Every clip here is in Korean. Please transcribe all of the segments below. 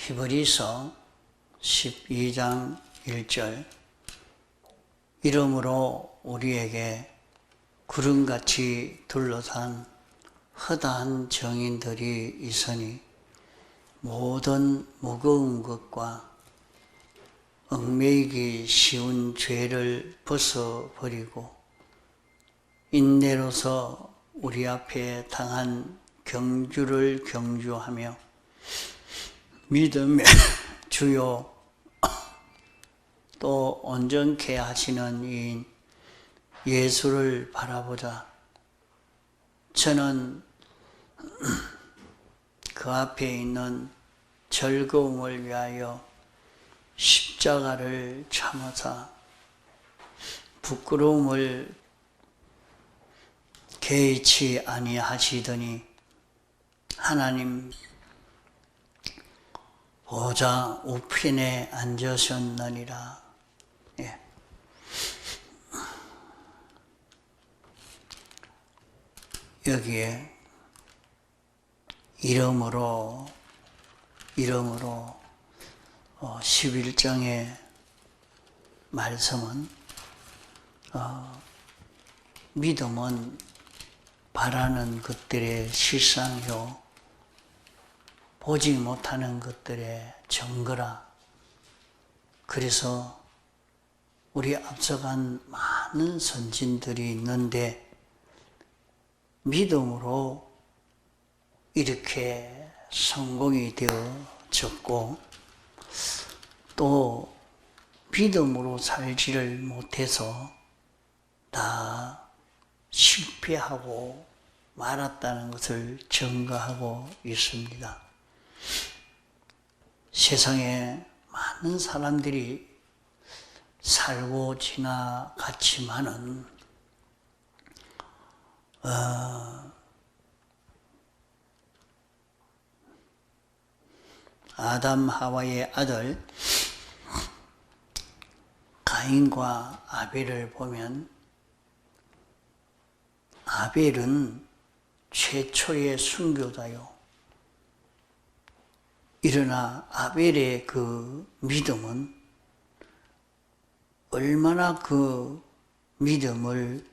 히브리서 12장 1절 이러므로 우리에게 구름같이 둘러싼 허다한 정인들이 있으니 모든 무거운 것과 얽매이기 쉬운 죄를 벗어버리고 인내로서 우리 앞에 당한 경주를 경주하며 믿음의 주요 또 온전케 하시는 이인 예수를 바라보자. 저는 그 앞에 있는 즐거움을 위하여 십자가를 참으사 부끄러움을 개의치 아니하시더니 하나님 보좌 우편에 앉으셨느니라. 예. 여기에 이름으로 11장의 말씀은 믿음은 바라는 것들의 실상이요 보지 못하는 것들의 증거라. 그래서 우리 앞서간 많은 선진들이 있는데 믿음으로 이렇게 성공이 되어졌고 또 믿음으로 살지를 못해서 다 실패하고 말았다는 것을 증거하고 있습니다. 세상에 많은 사람들이 살고 지나갔지만은 아담 하와의 아들 가인과 아벨을 보면 아벨은 최초의 순교자요. 그러나 아벨의 그 믿음은 얼마나 그 믿음을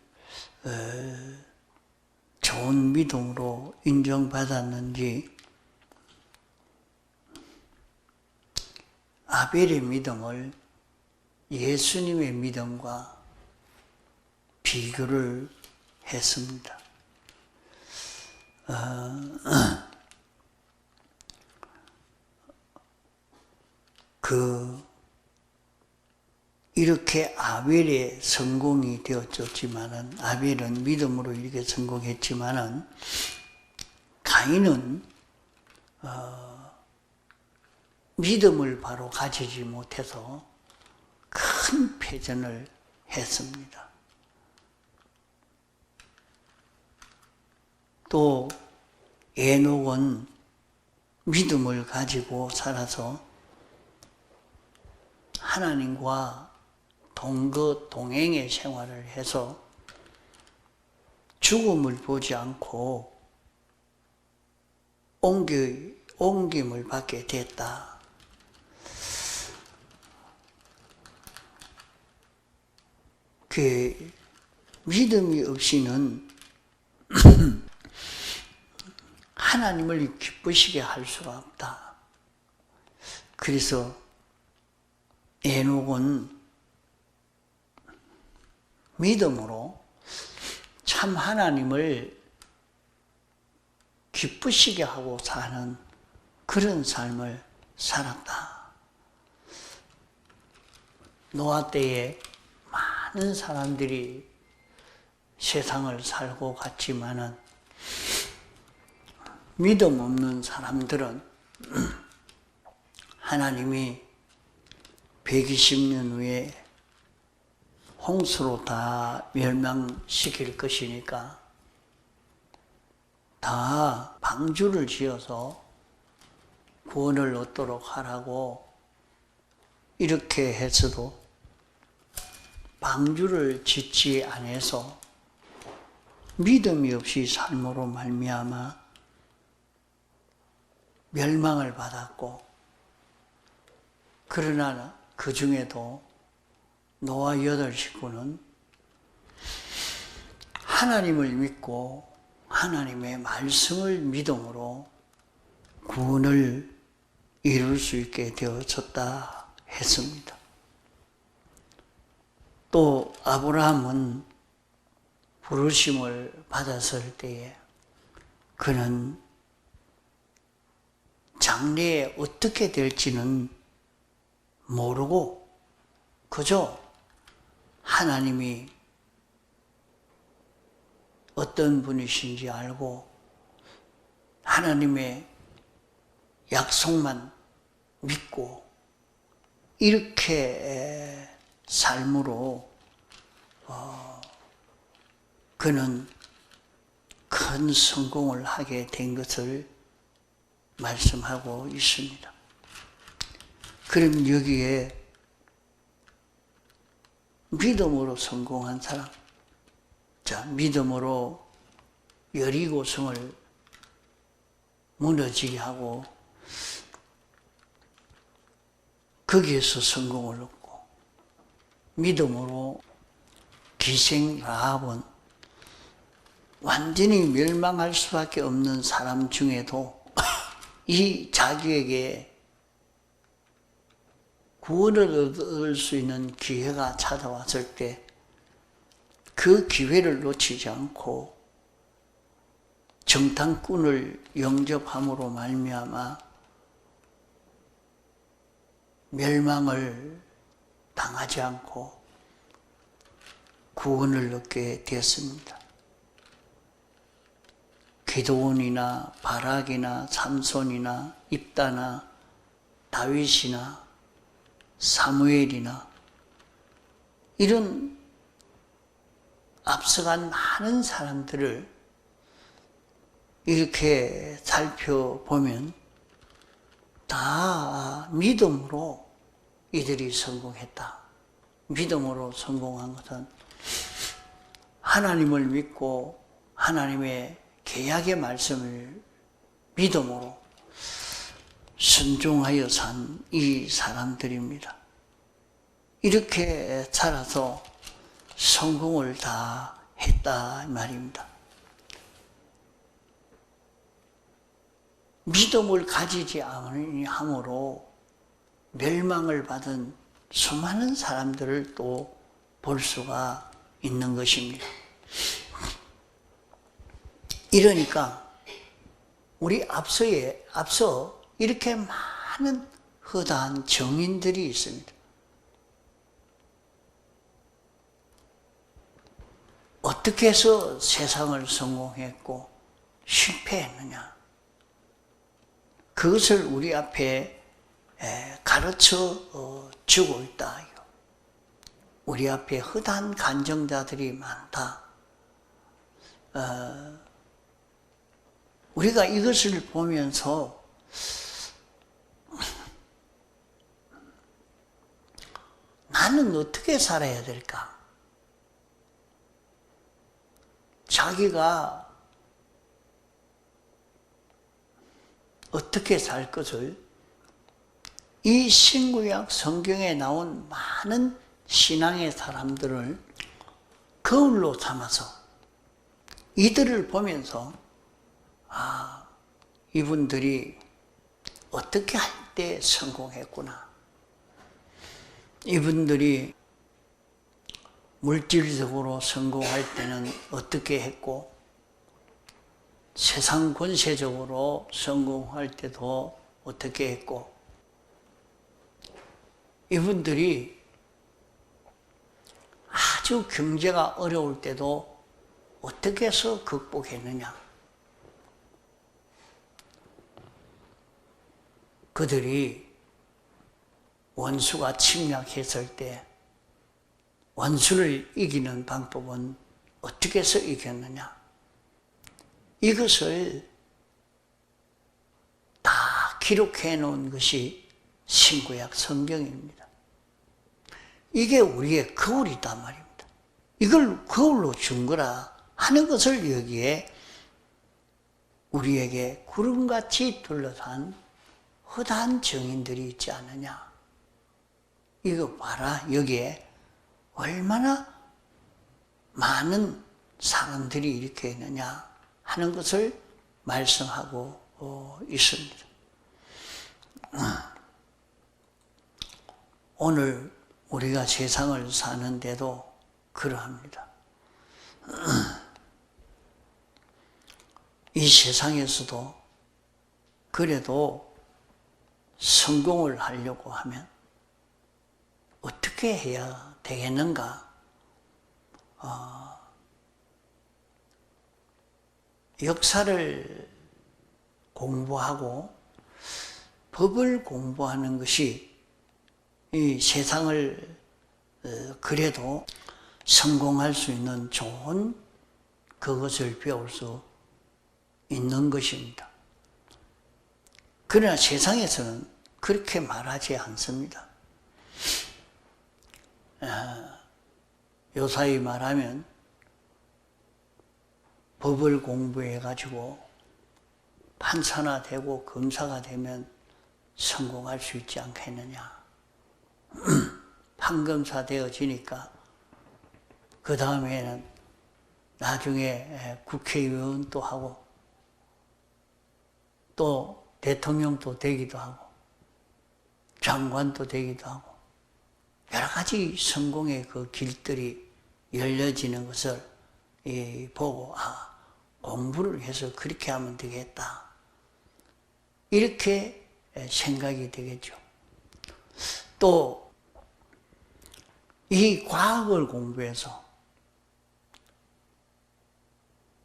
좋은 믿음으로 인정받았는지 아벨의 믿음을 예수님의 믿음과 비교를 했습니다. 이렇게 아벨의 성공이 되었지만은 아벨은 믿음으로 이렇게 성공했지만은 가인은 믿음을 바로 가지지 못해서 큰 패전을 했습니다. 또 에녹은 믿음을 가지고 살아서 하나님과 동행의 생활을 해서 죽음을 보지 않고 옮김을 받게 됐다. 그 믿음이 없이는 하나님을 기쁘시게 할 수가 없다. 그래서 에녹은 믿음으로 참 하나님을 기쁘시게 하고 사는 그런 삶을 살았다. 노아 때에 많은 사람들이 세상을 살고 갔지만은 믿음 없는 사람들은 하나님이 120년 후에 홍수로 다 멸망시킬 것이니까 다 방주를 지어서 구원을 얻도록 하라고 이렇게 했어도 방주를 짓지 않아서 믿음이 없이 삶으로 말미암아 멸망을 받았고 그러나 그 중에도 노아 8 식구는 하나님을 믿고 하나님의 말씀을 믿음으로 구원을 이룰 수 있게 되어졌다 했습니다. 또 아브라함은 부르심을 받았을 때에 그는 장래에 어떻게 될지는 모르고 그저 하나님이 어떤 분이신지 알고 하나님의 약속만 믿고 이렇게 삶으로 그는 큰 성공을 하게 된 것을 말씀하고 있습니다. 그럼 여기에 믿음으로 성공한 사람, 자, 믿음으로 여리고성을 무너지게 하고 거기에서 성공을 얻고 믿음으로 기생 라합은 완전히 멸망할 수밖에 없는 사람 중에도 이 자기에게 구원을 얻을 수 있는 기회가 찾아왔을 때 그 기회를 놓치지 않고 정탐꾼을 영접함으로 말미암아 멸망을 당하지 않고 구원을 얻게 되었습니다. 기드온이나 바락이나 삼손이나 입다나 다윗이나 사무엘이나 이런 앞서간 많은 사람들을 이렇게 살펴보면 다 믿음으로 이들이 성공했다. 믿음으로 성공한 것은 하나님을 믿고 하나님의 계약의 말씀을 믿음으로 순종하여 산 이 사람들입니다. 이렇게 살아서 성공을 다 했다 말입니다. 믿음을 가지지 아니함으로 멸망을 받은 수많은 사람들을 또 볼 수가 있는 것입니다. 이러니까 우리 앞서 이렇게 많은 허다한 정인들이 있습니다. 어떻게 해서 세상을 성공했고 실패했느냐? 그것을 우리 앞에 가르쳐 주고 있다. 우리 앞에 허다한 간정자들이 많다. 우리가 이것을 보면서 나는 어떻게 살아야 될까? 자기가 어떻게 살 것을 이 신구약 성경에 나온 많은 신앙의 사람들을 거울로 삼아서 이들을 보면서 이분들이 어떻게 할 때 성공했구나. 이분들이 물질적으로 성공할 때는 어떻게 했고 세상 권세적으로 성공할 때도 어떻게 했고 이분들이 아주 경제가 어려울 때도 어떻게 해서 극복했느냐. 그들이 원수가 침략했을 때 원수를 이기는 방법은 어떻게 해서 이겼느냐. 이것을 다 기록해 놓은 것이 신구약 성경입니다. 이게 우리의 거울이단 말입니다. 이걸 거울로 준 거라 하는 것을 여기에 우리에게 구름같이 둘러싼 허다한 증인들이 있지 않느냐. 이거 봐라, 여기에 얼마나 많은 사람들이 이렇게 있느냐 하는 것을 말씀하고 있습니다. 오늘 우리가 세상을 사는데도 그러합니다. 이 세상에서도 그래도 성공을 하려고 하면 어떻게 해야 되겠는가? 역사를 공부하고 법을 공부하는 것이 이 세상을 그래도 성공할 수 있는 좋은 그것을 배울 수 있는 것입니다. 그러나 세상에서는 그렇게 말하지 않습니다. 요사이 말하면 법을 공부해가지고 판사나 되고 검사가 되면 성공할 수 있지 않겠느냐. 판검사 되어지니까 그 다음에는 나중에 국회의원도 하고 또 대통령도 되기도 하고 장관도 되기도 하고 여러 가지 성공의 그 길들이 열려지는 것을 보고 공부를 해서 그렇게 하면 되겠다. 이렇게 생각이 되겠죠. 또 이 과학을 공부해서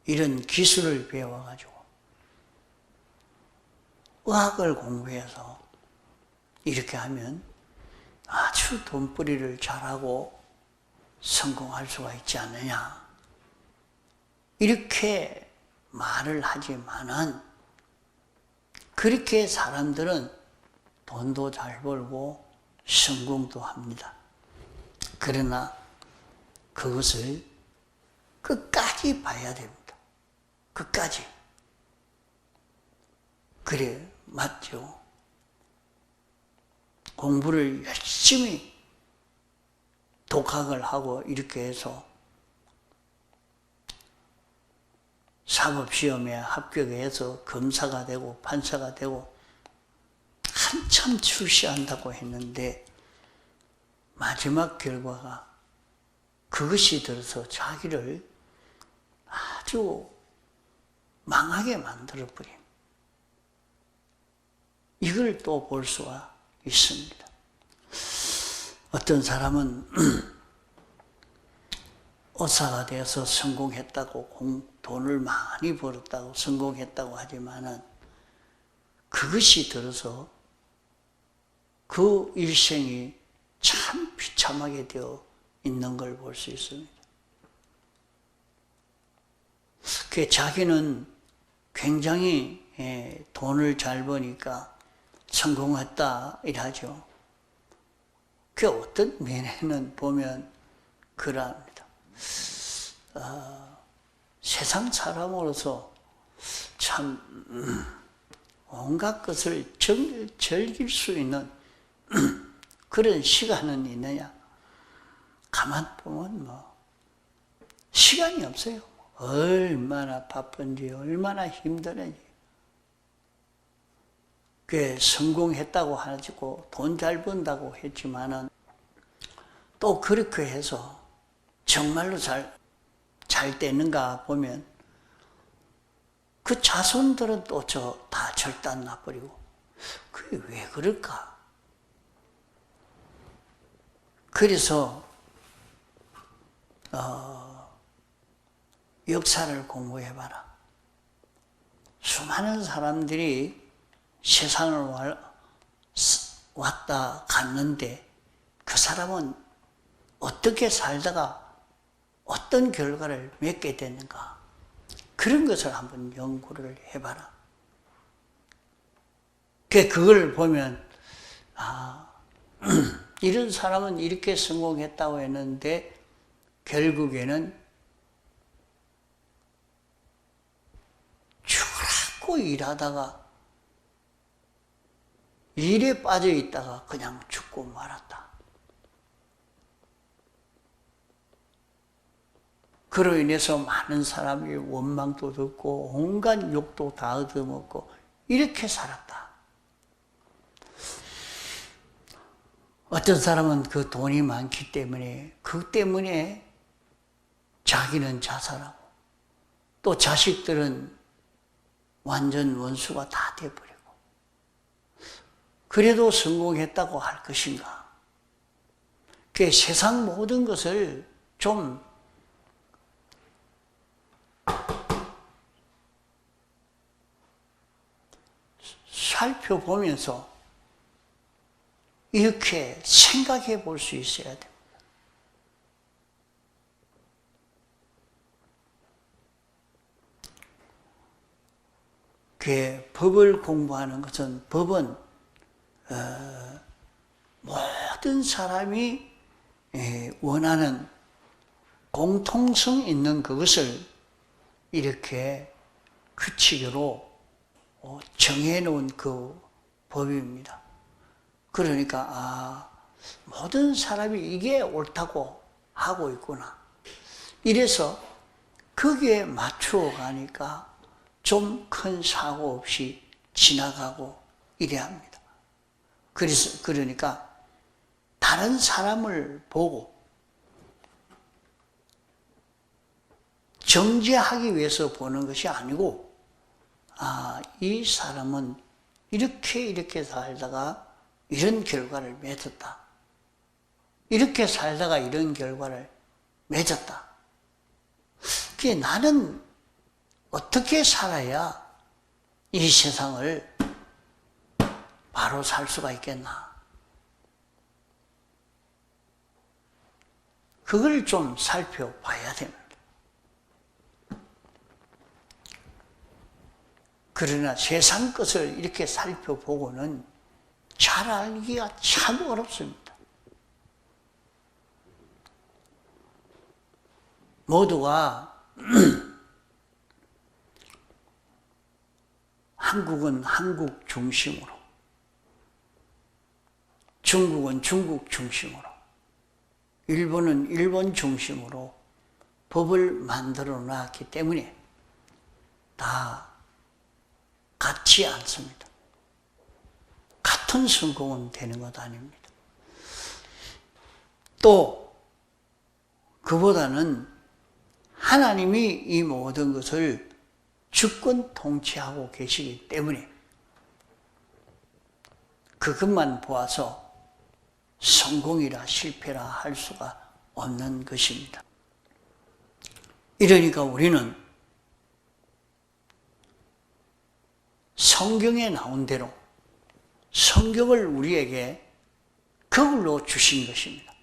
이런 기술을 배워가지고 의학을 공부해서 이렇게 하면 아주 돈벌이를 잘하고 성공할 수가 있지 않느냐. 이렇게 말을 하지만은 그렇게 사람들은 돈도 잘 벌고 성공도 합니다. 그러나 그것을 끝까지 봐야 됩니다. 끝까지. 그래, 맞죠. 공부를 열심히 독학을 하고 이렇게 해서 사법시험에 합격해서 검사가 되고 판사가 되고 한참 출시한다고 했는데 마지막 결과가 그것이 들어서 자기를 아주 망하게 만들어버림. 이걸 또 볼 수가 있습니다. 어떤 사람은 의사가 되어서 성공했다고 돈을 많이 벌었다고 성공했다고 하지만은 그것이 들어서 그 일생이 참 비참하게 되어 있는 걸 볼 수 있습니다. 그 자기는 굉장히 돈을 잘 버니까 성공했다 이러죠. 그 어떤 면에는 보면 그러합니다. 세상 사람으로서 참 온갖 것을 즐길 수 있는 그런 시간은 있느냐? 가만 보면 시간이 없어요. 얼마나 바쁜지 얼마나 힘드는지. 그 성공했다고 하고 돈 잘 번다고 했지만은 또 그렇게 해서 정말로 잘 되는가 보면 그 자손들은 또 다 절단 나버리고 그게 왜 그럴까? 그래서 역사를 공부해봐라. 수많은 사람들이 세상을 왔다 갔는데 그 사람은 어떻게 살다가 어떤 결과를 맺게 됐는가. 그런 것을 한번 연구를 해봐라. 그걸 보면 이런 사람은 이렇게 성공했다고 했는데 결국에는 죽으라고 일하다가 일에 빠져 있다가 그냥 죽고 말았다. 그로 인해서 많은 사람이 원망도 듣고 온갖 욕도 다 얻어먹고 이렇게 살았다. 어떤 사람은 그 돈이 많기 때문에 그 때문에 자기는 자살하고 또 자식들은 완전 원수가 다 돼버리고 그래도 성공했다고 할 것인가? 그 세상 모든 것을 좀 살펴보면서 이렇게 생각해 볼 수 있어야 됩니다. 그 법을 공부하는 것은 법은 모든 사람이 원하는 공통성 있는 그것을 이렇게 규칙으로 정해놓은 그 법입니다. 그러니까 모든 사람이 이게 옳다고 하고 있구나. 이래서 거기에 맞추어 가니까 좀 큰 사고 없이 지나가고 이래야 합니다. 그러니까 다른 사람을 보고 정죄하기 위해서 보는 것이 아니고 이 사람은 이렇게 살다가 이런 결과를 맺었다. 이렇게 살다가 이런 결과를 맺었다. 그게 나는 어떻게 살아야 이 세상을 바로 살 수가 있겠나. 그걸 좀 살펴봐야 됩니다. 그러나 세상 것을 이렇게 살펴보고는 잘 알기가 참 어렵습니다. 모두가 한국은 한국 중심으로, 중국은 중국 중심으로, 일본은 일본 중심으로 법을 만들어 놨기 때문에 다 같지 않습니다. 같은 성공은 되는 것 아닙니다. 또 그보다는 하나님이 이 모든 것을 주권 통치하고 계시기 때문에 그것만 보아서 성공이라 실패라 할 수가 없는 것입니다. 이러니까 우리는 성경에 나온 대로 성경을 우리에게 그걸로 주신 것입니다.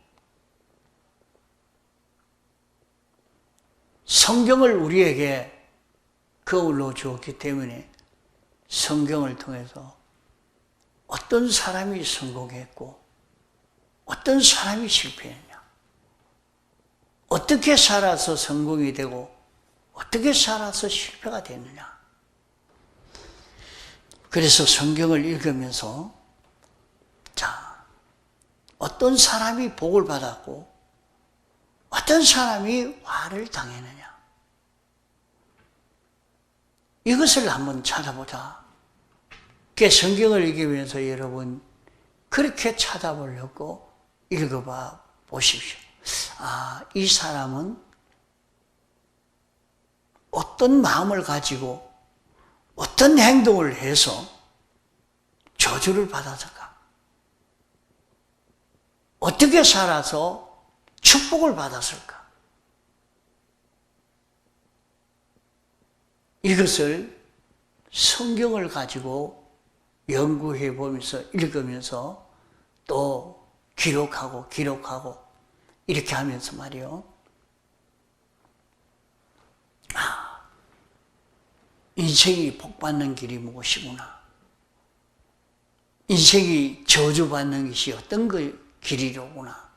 성경을 우리에게 그걸로 주었기 때문에 성경을 통해서 어떤 사람이 성공했고 어떤 사람이 실패했냐, 어떻게 살아서 성공이 되고 어떻게 살아서 실패가 됐느냐. 그래서 성경을 읽으면서 어떤 사람이 복을 받았고 어떤 사람이 화를 당했느냐, 이것을 한번 찾아보자. 그 성경을 읽으면서 여러분 그렇게 찾아보려고 읽어봐 보십시오. 이 사람은 어떤 마음을 가지고 어떤 행동을 해서 저주를 받았을까? 어떻게 살아서 축복을 받았을까? 이것을 성경을 가지고 연구해 보면서 읽으면서 또 기록하고 이렇게 하면서 말이요. 인생이 복받는 길이 무엇이구나. 인생이 저주받는 것이 어떤 길이로구나.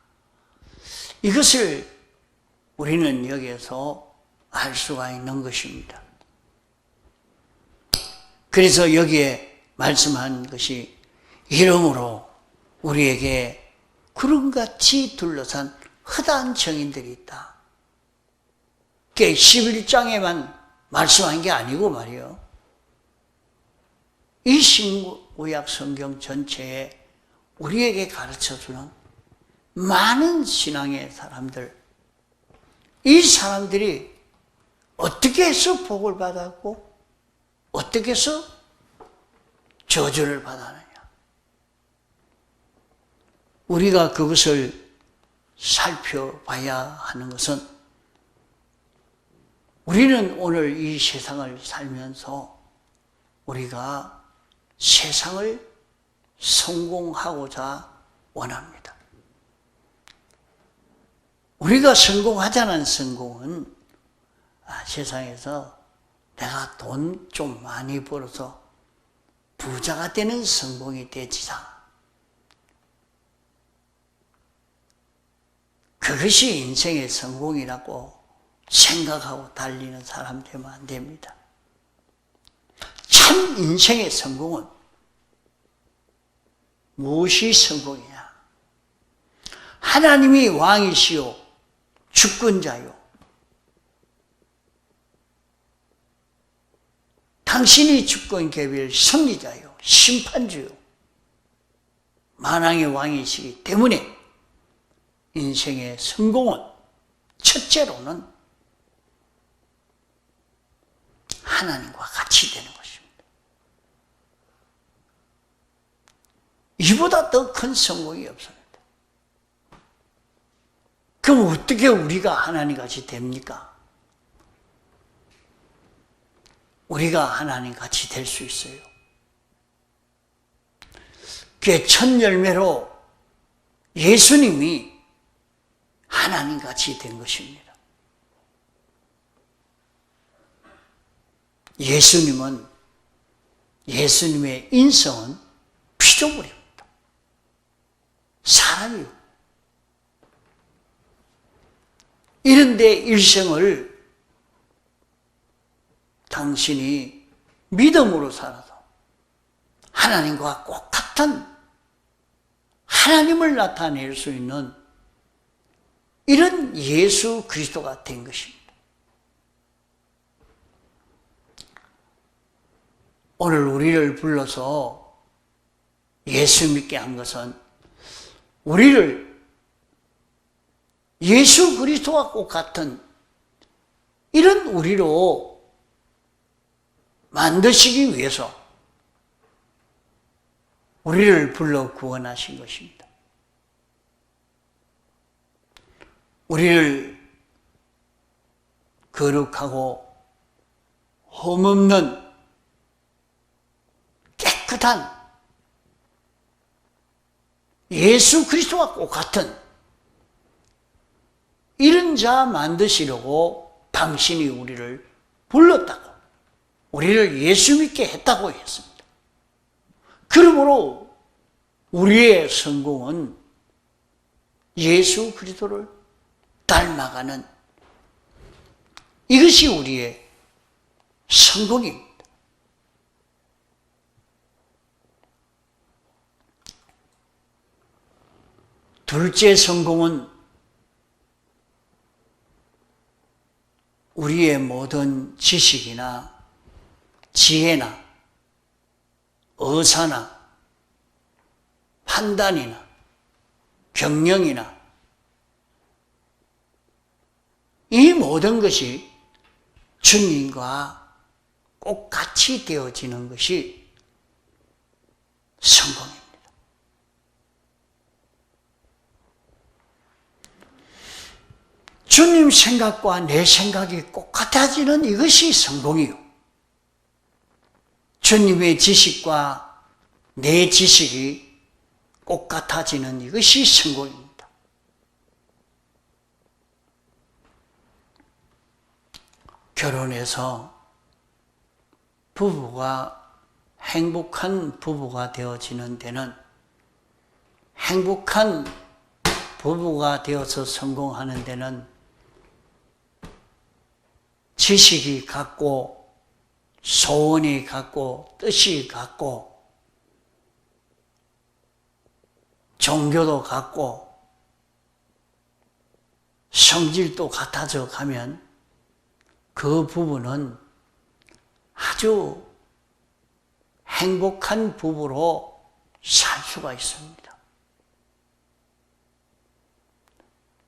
이것을 우리는 여기에서 알 수가 있는 것입니다. 그래서 여기에 말씀한 것이 이러므로 우리에게 구름같이 둘러싼 허다한 증인들이 있다. 11장에만 말씀한 게 아니고 말이요. 이 신구약 성경 전체에 우리에게 가르쳐주는 많은 신앙의 사람들, 이 사람들이 어떻게 해서 복을 받았고 어떻게 해서 저주를 받았느냐. 우리가 그것을 살펴봐야 하는 것은 우리는 오늘 이 세상을 살면서 우리가 세상을 성공하고자 원합니다. 우리가 성공하자는 성공은 세상에서 내가 돈 좀 많이 벌어서 부자가 되는 성공이 되지다. 그것이 인생의 성공이라고 생각하고 달리는 사람 되면 안 됩니다. 참 인생의 성공은 무엇이 성공이냐? 하나님이 왕이시요 주권자요. 당신이 주권 개별 승리자요 심판주요. 만왕의 왕이시기 때문에 인생의 성공은 첫째로는 하나님과 같이 되는 것입니다. 이보다 더 큰 성공이 없습니다. 그럼 어떻게 우리가 하나님 같이 됩니까? 우리가 하나님 같이 될 수 있어요. 그게 첫 열매로 예수님이 하나님 같이 된 것입니다. 예수님의 인성은 피조물입니다. 사람이요. 이런데 일생을 당신이 믿음으로 살아서 하나님과 꼭 같은 하나님을 나타낼 수 있는 이런 예수 그리스도가 된 것입니다. 오늘 우리를 불러서 예수 믿게 한 것은 우리를 예수 그리스도와 꼭 같은 이런 우리로 만드시기 위해서 우리를 불러 구원하신 것입니다. 우리를 거룩하고 흠없는 깨끗한 예수 그리스도와 꼭 같은 이런 자 만드시려고 당신이 우리를 불렀다고, 우리를 예수 믿게 했다고 했습니다. 그러므로 우리의 성공은 예수 그리스도를 닮아가는 이것이 우리의 성공입니다. 둘째 성공은 우리의 모든 지식이나 지혜나 의사나 판단이나 경영이나 이 모든 것이 주님과 꼭 같이 되어지는 것이 성공입니다. 주님 생각과 내 생각이 꼭 같아지는 이것이 성공이요. 주님의 지식과 내 지식이 꼭 같아지는 이것이 성공입니다. 결혼해서 부부가 행복한 부부가 되어지는 데는, 행복한 부부가 되어서 성공하는 데는 지식이 같고 소원이 같고 뜻이 같고 종교도 같고 성질도 같아져 가면 그 부부는 아주 행복한 부부로 살 수가 있습니다.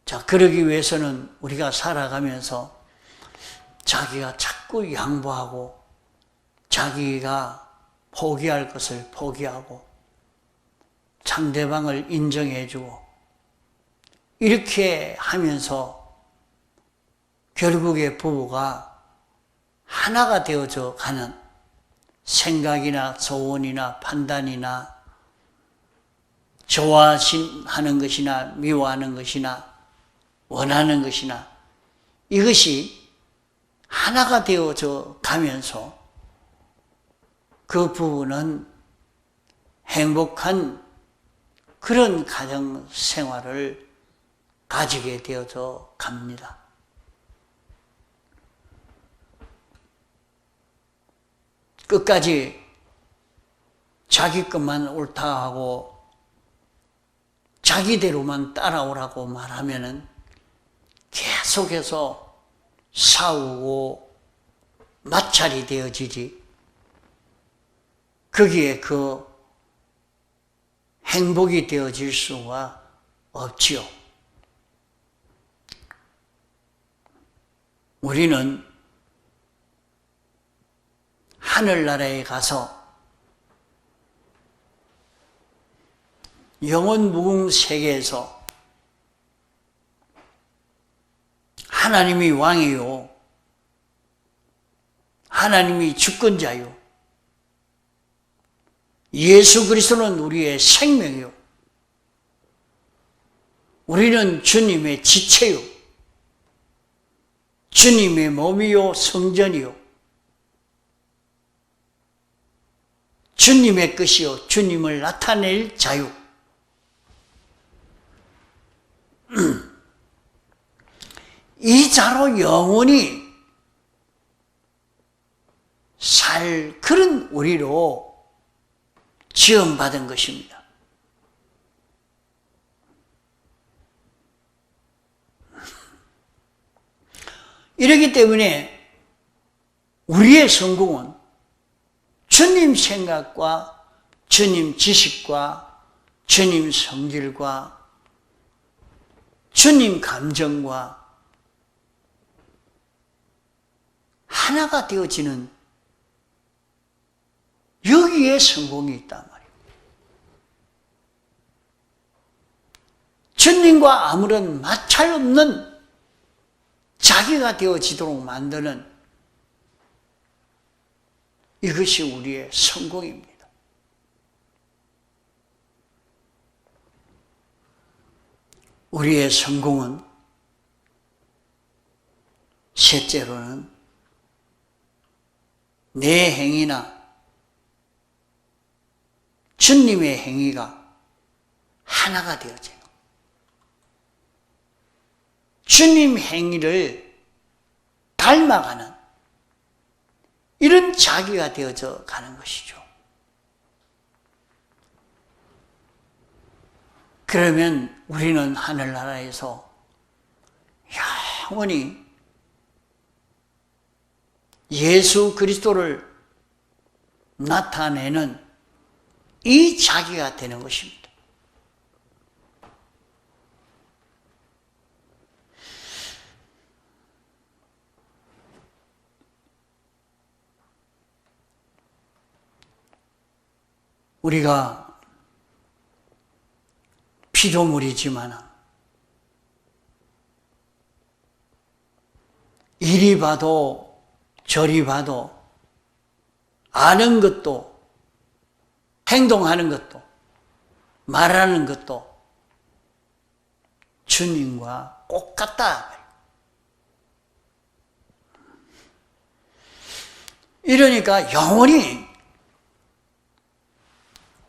자, 그러기 위해서는 우리가 살아가면서 자기가 자꾸 양보하고 자기가 포기할 것을 포기하고 상대방을 인정해주고 이렇게 하면서 결국에 부부가 하나가 되어져 가는 생각이나 소원이나 판단이나 좋아하는 것이나 미워하는 것이나 원하는 것이나 이것이 하나가 되어져 가면서 그 부부는 행복한 그런 가정 생활을 가지게 되어져 갑니다. 끝까지 자기 것만 옳다 하고 자기대로만 따라오라고 말하면은 계속해서 싸우고 마찰이 되어지지. 거기에 그 행복이 되어질 수가 없지요. 우리는 하늘나라에 가서 영원 무궁 세계에서 하나님이 왕이요, 하나님이 주권자요, 예수 그리스도는 우리의 생명이요, 우리는 주님의 지체요, 주님의 몸이요, 성전이요, 주님의 것이요, 주님을 나타낼 자유. 이 자로 영원히 살 그런 우리로 지음받은 것입니다. 이렇기 때문에 우리의 성공은 주님 생각과 주님 지식과 주님 성질과 주님 감정과 하나가 되어지는 여기에 성공이 있단 말이에요. 주님과 아무런 마찰 없는 자기가 되어지도록 만드는 이것이 우리의 성공입니다. 우리의 성공은 셋째로는 내 행위나 주님의 행위가 하나가 되어져요. 주님 행위를 닮아가는 이런 자기가 되어져 가는 것이죠. 그러면 우리는 하늘나라에서 영원히 예수 그리스도를 나타내는 이 자기가 되는 것입니다. 우리가 피조물이지만 이리 봐도 저리 봐도 아는 것도 행동하는 것도 말하는 것도 주님과 똑같다. 이러니까 영원히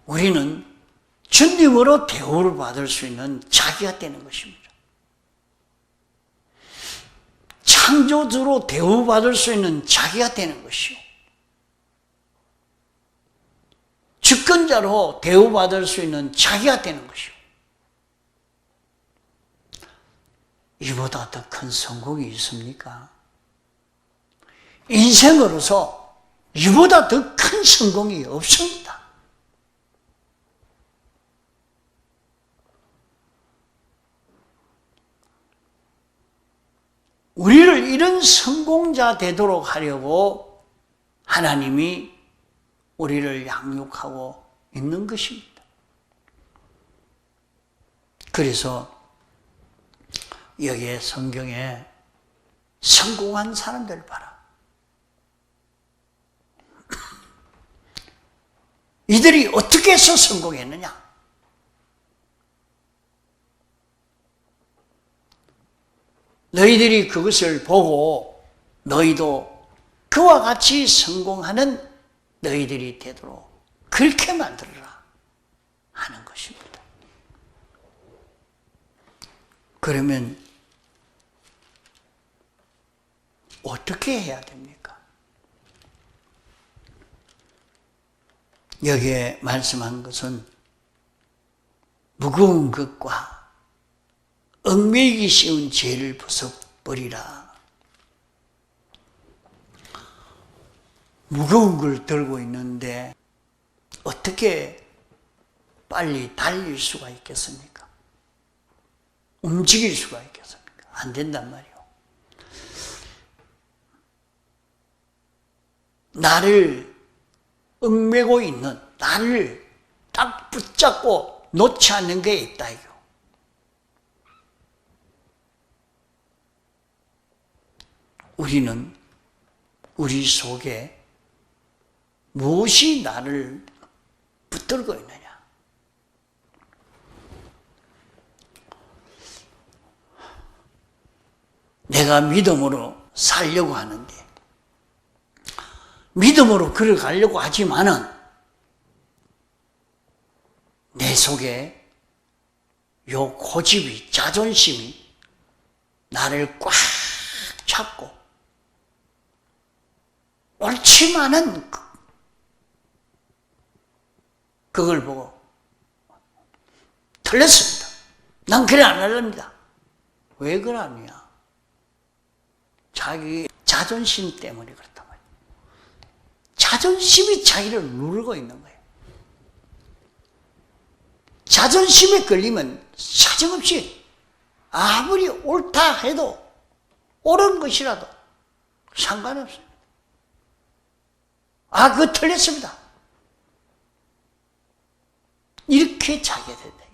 우리는 주님으로 대우를 받을 수 있는 자기가 되는 것입니다. 창조주로 대우받을 수 있는 자기가 되는 것이요. 주권자로 대우받을 수 있는 자기가 되는 것이요. 이보다 더 큰 성공이 있습니까? 인생으로서 이보다 더 큰 성공이 없습니다. 우리를 이런 성공자 되도록 하려고 하나님이 우리를 양육하고 있는 것입니다. 그래서 여기에 성경에 성공한 사람들 봐라. 이들이 어떻게 해서 성공했느냐? 너희들이 그것을 보고 너희도 그와 같이 성공하는 너희들이 되도록 그렇게 만들어라 하는 것입니다. 그러면 어떻게 해야 됩니까? 여기에 말씀한 것은 무거운 것과 얽매이기 쉬운 죄를 벗어버리라. 무거운 걸 들고 있는데 어떻게 빨리 달릴 수가 있겠습니까? 움직일 수가 있겠습니까? 안 된단 말이에요. 나를 얽매고 있는, 나를 딱 붙잡고 놓지 않는 게 있다 이거. 우리는 우리 속에 무엇이 나를 붙들고 있느냐? 내가 믿음으로 살려고 하는데, 믿음으로 걸어가려고 하지만은 내 속에 요 고집이, 자존심이 나를 꽉 잡고 옳지만은 그걸 보고 틀렸습니다. 난 그래 안 할랍니다. 왜 그러냐? 자기 자존심 때문에 그렇단 말이에요. 자존심이 자기를 누르고 있는 거예요. 자존심에 걸리면 사정없이 아무리 옳다 해도 옳은 것이라도 상관없습니다. 아, 그거 틀렸습니다. 이렇게 자게 된다.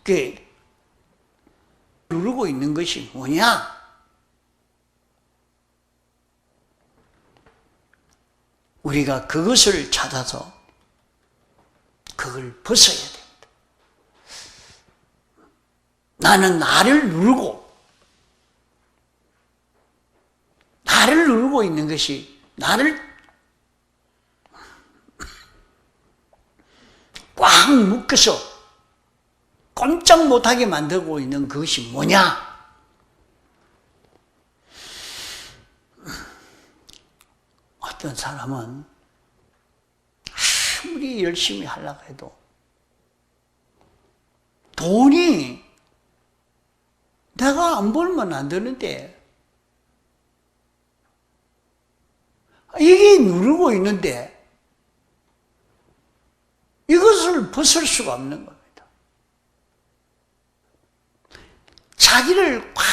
그 누르고 있는 것이 뭐냐? 우리가 그것을 찾아서 그걸 벗어야 됩니다. 나는 나를 누르고 있는 것이 나를 꽉 묶어서 꼼짝 못하게 만들고 있는 그것이 뭐냐? 어떤 사람은 아무리 열심히 하려고 해도 돈이 내가 안 벌면 안 되는데 이게 누르고 있는데 이것을 벗을 수가 없는 겁니다. 자기를 꽉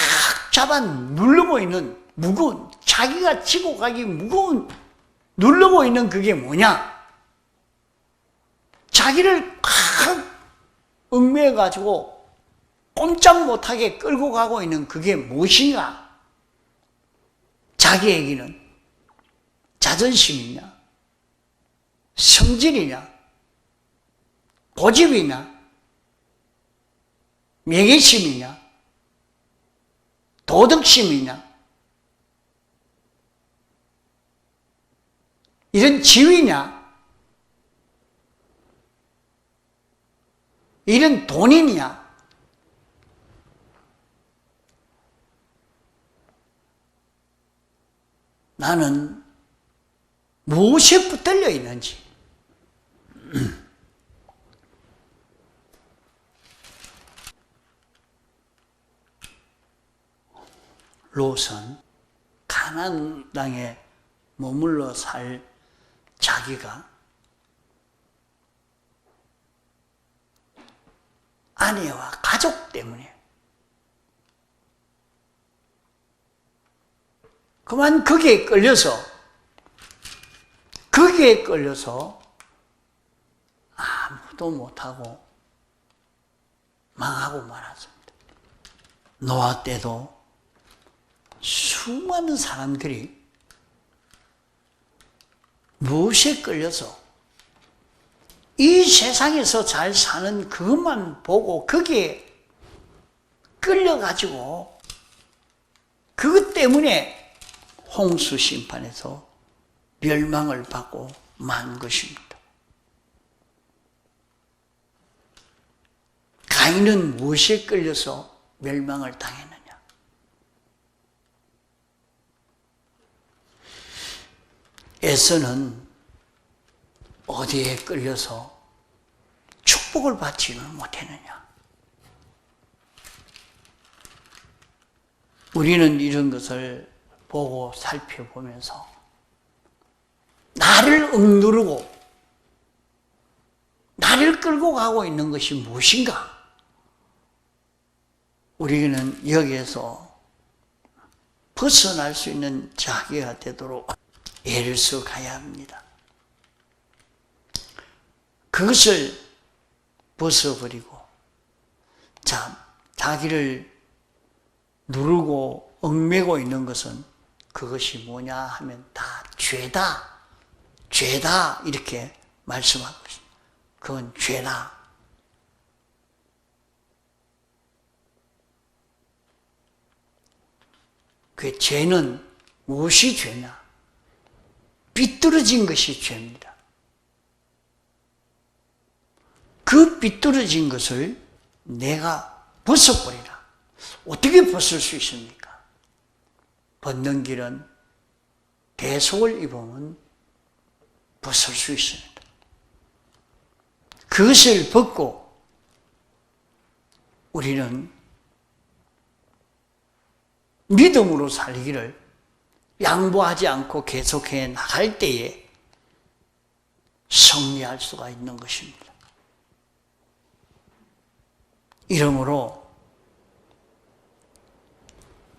잡아 누르고 있는 무거운, 자기가 지고 가기 무거운 누르고 있는 그게 뭐냐? 자기를 꽉 얽매여가지고 꼼짝 못하게 끌고 가고 있는 그게 무엇인가? 자기에게는 자존심이냐? 성질이냐? 고집이냐? 명예심이냐? 도덕심이냐? 이런 지위냐? 이런 돈이냐? 나는 무엇에 붙들려 있는지 롯은 가나안 땅에 머물러 살 자기가 아내와 가족 때문에 그만 거기에 끌려서 아무도 못하고 망하고 말았습니다. 노아 때도 수많은 사람들이 무엇에 끌려서 이 세상에서 잘 사는 그것만 보고 거기에 끌려가지고 그것 때문에 홍수 심판에서 멸망을 받고 만 것입니다. 가인은 무엇에 끌려서 멸망을 당했느냐? 에서는 어디에 끌려서 축복을 받지는 못했느냐? 우리는 이런 것을 보고 살펴보면서 나를 억누르고 나를 끌고 가고 있는 것이 무엇인가? 우리는 여기에서 벗어날 수 있는 자기가 되도록 애를 써 가야 합니다. 그것을 벗어버리고 자기를 누르고 얽매고 있는 것은 그것이 뭐냐 하면 다 죄다 이렇게 말씀하고 있습니다. 그건 죄다. 그 죄는 무엇이 죄냐? 삐뚤어진 것이 죄입니다. 그 삐뚤어진 것을 내가 벗어버리라. 어떻게 벗을 수 있습니까? 벗는 길은 대속을 입으면 벗을 수 있습니다. 그것을 벗고 우리는 믿음으로 살기를 양보하지 않고 계속해 나갈 때에 승리할 수가 있는 것입니다. 이러므로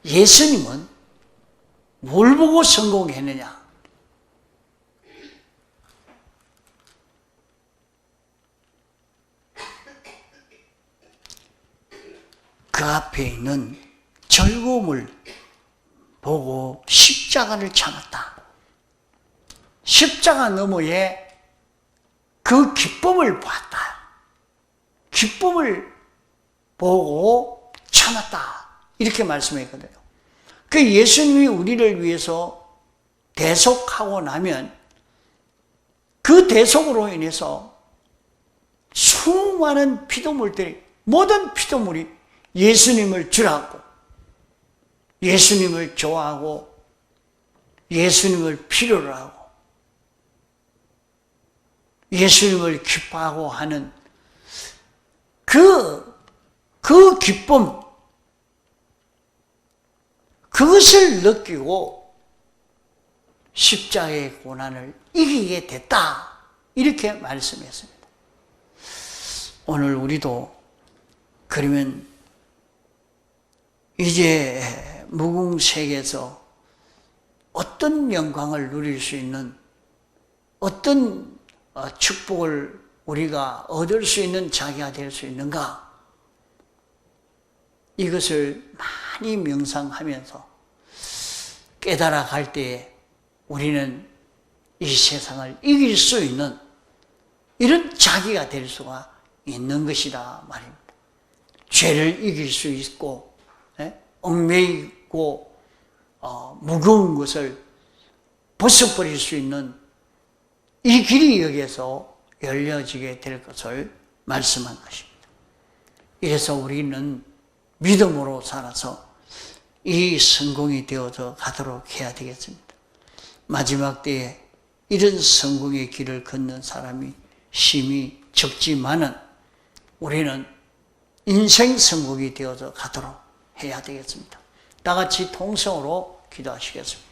예수님은 뭘 보고 성공했느냐? 그 앞에 있는 즐거움을 보고 십자가를 참았다. 십자가 너머에 그 기쁨을 봤다. 기쁨을 보고 참았다. 이렇게 말씀했거든요. 그 예수님이 우리를 위해서 대속하고 나면 그 대속으로 인해서 수많은 피조물들이, 모든 피조물이 예수님을 주라고, 예수님을 좋아하고 예수님을 필요로 하고 예수님을 기뻐하고 하는 그 기쁨, 그것을 느끼고 십자가의 고난을 이기게 됐다. 이렇게 말씀했습니다. 오늘 우리도 그러면 이제 무궁세계에서 어떤 영광을 누릴 수 있는, 어떤 축복을 우리가 얻을 수 있는 자기가 될 수 있는가? 이것을 많이 명상하면서 깨달아 갈 때에 우리는 이 세상을 이길 수 있는 이런 자기가 될 수가 있는 것이다 말입니다. 죄를 이길 수 있고, 얽매이고 무거운 것을 벗어버릴 수 있는 이 길이 여기에서 열려지게 될 것을 말씀한 것입니다. 이래서 우리는 믿음으로 살아서 이 성공이 되어서 가도록 해야 되겠습니다. 마지막 때에 이런 성공의 길을 걷는 사람이 심히 적지만은 우리는 인생 성공이 되어서 가도록 해야 되겠습니다. 다 같이 통성으로 기도하시겠습니다.